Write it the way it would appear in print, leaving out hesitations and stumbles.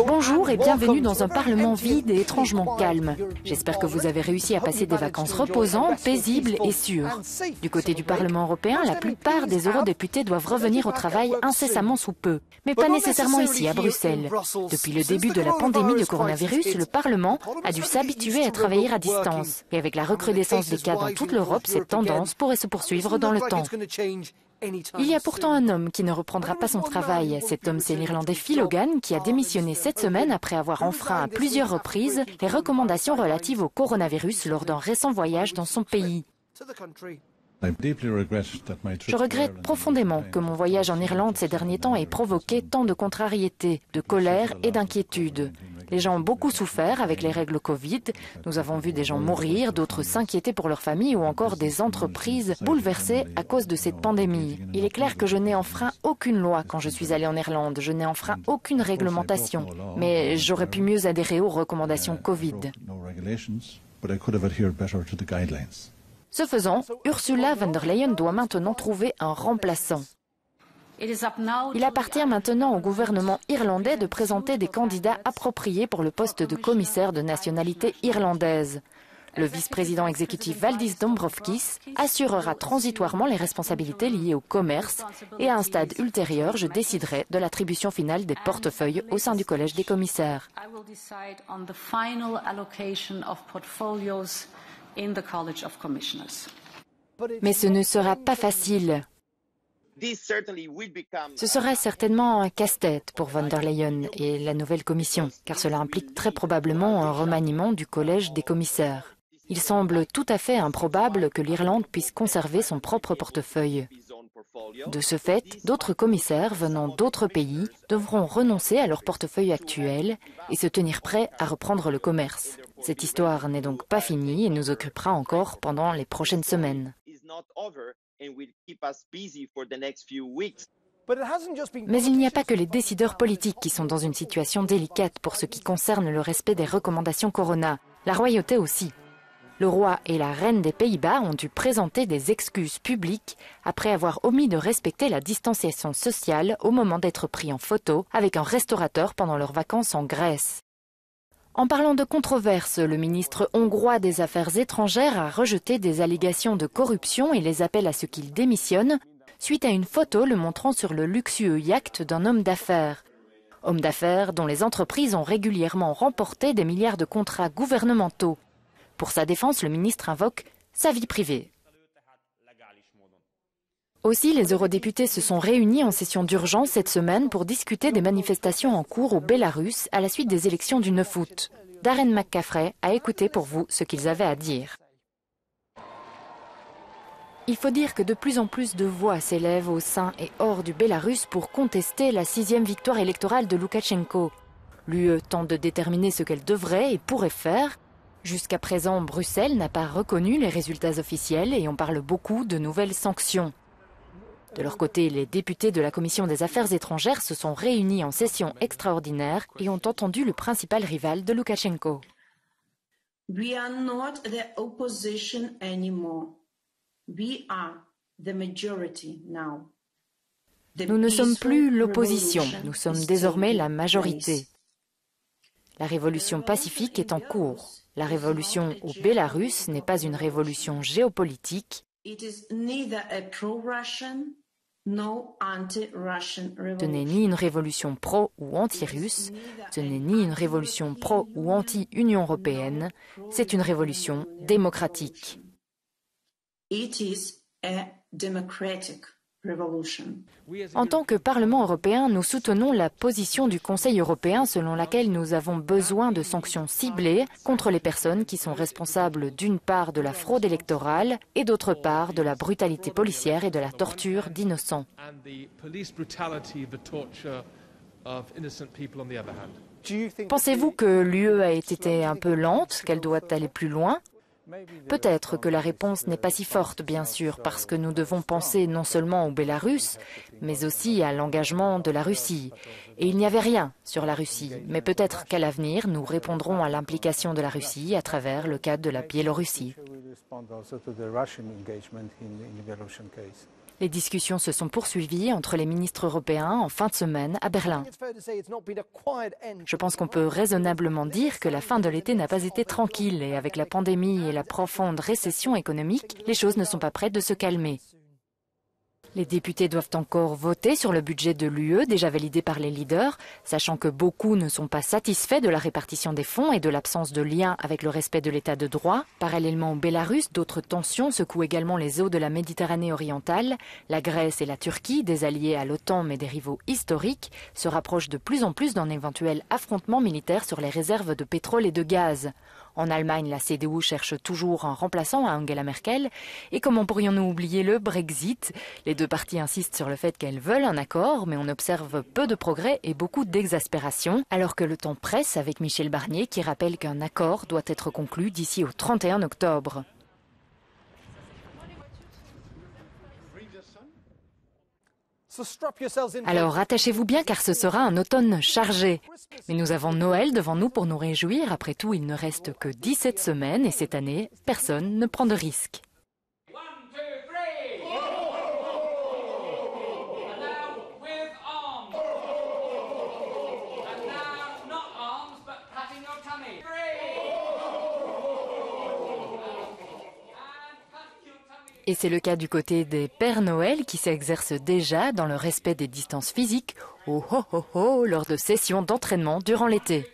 Bonjour et bienvenue dans un Parlement vide et étrangement calme. J'espère que vous avez réussi à passer des vacances reposantes, paisibles et sûres. Du côté du Parlement européen, la plupart des eurodéputés doivent revenir au travail incessamment sous peu. Mais pas nécessairement ici, à Bruxelles. Depuis le début de la pandémie de coronavirus, le Parlement a dû s'habituer à travailler à distance. Et avec la recrudescence des cas dans toute l'Europe, cette tendance pourrait se poursuivre dans le temps. Il y a pourtant un homme qui ne reprendra pas son travail. Cet homme, c'est l'Irlandais Phil Hogan, qui a démissionné cette semaine après avoir enfreint à plusieurs reprises les recommandations relatives au coronavirus lors d'un récent voyage dans son pays. Je regrette profondément que mon voyage en Irlande ces derniers temps ait provoqué tant de contrariétés, de colère et d'inquiétude. Les gens ont beaucoup souffert avec les règles Covid. Nous avons vu des gens mourir, d'autres s'inquiéter pour leur famille ou encore des entreprises bouleversées à cause de cette pandémie. Il est clair que je n'ai enfreint aucune loi quand je suis allée en Irlande. Je n'ai enfreint aucune réglementation. Mais j'aurais pu mieux adhérer aux recommandations Covid. Ce faisant, Ursula von der Leyen doit maintenant trouver un remplaçant. Il appartient maintenant au gouvernement irlandais de présenter des candidats appropriés pour le poste de commissaire de nationalité irlandaise. Le vice-président exécutif Valdis Dombrovskis assurera transitoirement les responsabilités liées au commerce et à un stade ultérieur, je déciderai de l'attribution finale des portefeuilles au sein du collège des commissaires. Mais ce ne sera pas facile. Ce sera certainement un casse-tête pour von der Leyen et la nouvelle commission, car cela implique très probablement un remaniement du collège des commissaires. Il semble tout à fait improbable que l'Irlande puisse conserver son propre portefeuille. De ce fait, d'autres commissaires venant d'autres pays devront renoncer à leur portefeuille actuel et se tenir prêts à reprendre le commerce. Cette histoire n'est donc pas finie et nous occupera encore pendant les prochaines semaines. Mais il n'y a pas que les décideurs politiques qui sont dans une situation délicate pour ce qui concerne le respect des recommandations Corona. La royauté aussi. Le roi et la reine des Pays-Bas ont dû présenter des excuses publiques après avoir omis de respecter la distanciation sociale au moment d'être pris en photo avec un restaurateur pendant leurs vacances en Grèce. En parlant de controverse, le ministre hongrois des Affaires étrangères a rejeté des allégations de corruption et les appelle à ce qu'il démissionne suite à une photo le montrant sur le luxueux yacht d'un homme d'affaires. Homme d'affaires dont les entreprises ont régulièrement remporté des milliards de contrats gouvernementaux. Pour sa défense, le ministre invoque sa vie privée. Aussi, les eurodéputés se sont réunis en session d'urgence cette semaine pour discuter des manifestations en cours au Bélarus à la suite des élections du 9 août. Darren McCaffrey a écouté pour vous ce qu'ils avaient à dire. Il faut dire que de plus en plus de voix s'élèvent au sein et hors du Bélarus pour contester la 6e victoire électorale de Loukachenko. L'UE tente de déterminer ce qu'elle devrait et pourrait faire. Jusqu'à présent, Bruxelles n'a pas reconnu les résultats officiels et on parle beaucoup de nouvelles sanctions. De leur côté, les députés de la Commission des Affaires étrangères se sont réunis en session extraordinaire et ont entendu le principal rival de Loukachenko. We are not the opposition anymore. We are the majority now. Nous ne sommes plus l'opposition, nous sommes désormais la majorité. La révolution pacifique est en cours. La révolution au Bélarus n'est pas une révolution géopolitique. Ce n'est ni une révolution pro ou anti-russe, ce n'est ni une révolution pro ou anti-Union européenne, c'est une révolution démocratique. En tant que Parlement européen, nous soutenons la position du Conseil européen selon laquelle nous avons besoin de sanctions ciblées contre les personnes qui sont responsables d'une part de la fraude électorale et d'autre part de la brutalité policière et de la torture d'innocents. Pensez-vous que l'UE a été un peu lente, qu'elle doit aller plus loin ? Peut-être que la réponse n'est pas si forte, bien sûr, parce que nous devons penser non seulement au Bélarus, mais aussi à l'engagement de la Russie. Et il n'y avait rien sur la Russie, mais peut-être qu'à l'avenir, nous répondrons à l'implication de la Russie à travers le cas de la Biélorussie. Les discussions se sont poursuivies entre les ministres européens en fin de semaine à Berlin. Je pense qu'on peut raisonnablement dire que la fin de l'été n'a pas été tranquille et avec la pandémie et la profonde récession économique, les choses ne sont pas prêtes de se calmer. Les députés doivent encore voter sur le budget de l'UE déjà validé par les leaders, sachant que beaucoup ne sont pas satisfaits de la répartition des fonds et de l'absence de lien avec le respect de l'état de droit. Parallèlement au Bélarus, d'autres tensions secouent également les eaux de la Méditerranée orientale. La Grèce et la Turquie, des alliés à l'OTAN mais des rivaux historiques, se rapprochent de plus en plus d'un éventuel affrontement militaire sur les réserves de pétrole et de gaz. En Allemagne, la CDU cherche toujours un remplaçant à Angela Merkel. Et comment pourrions-nous oublier le Brexit? Les deux parties insistent sur le fait qu'elles veulent un accord, mais on observe peu de progrès et beaucoup d'exaspération, alors que le temps presse avec Michel Barnier qui rappelle qu'un accord doit être conclu d'ici au 31 octobre. Alors attachez-vous bien car ce sera un automne chargé. Mais nous avons Noël devant nous pour nous réjouir. Après tout, il ne reste que 17 semaines et cette année, personne ne prend de risques. Et c'est le cas du côté des Pères Noël qui s'exercent déjà dans le respect des distances physiques lors de sessions d'entraînement durant l'été.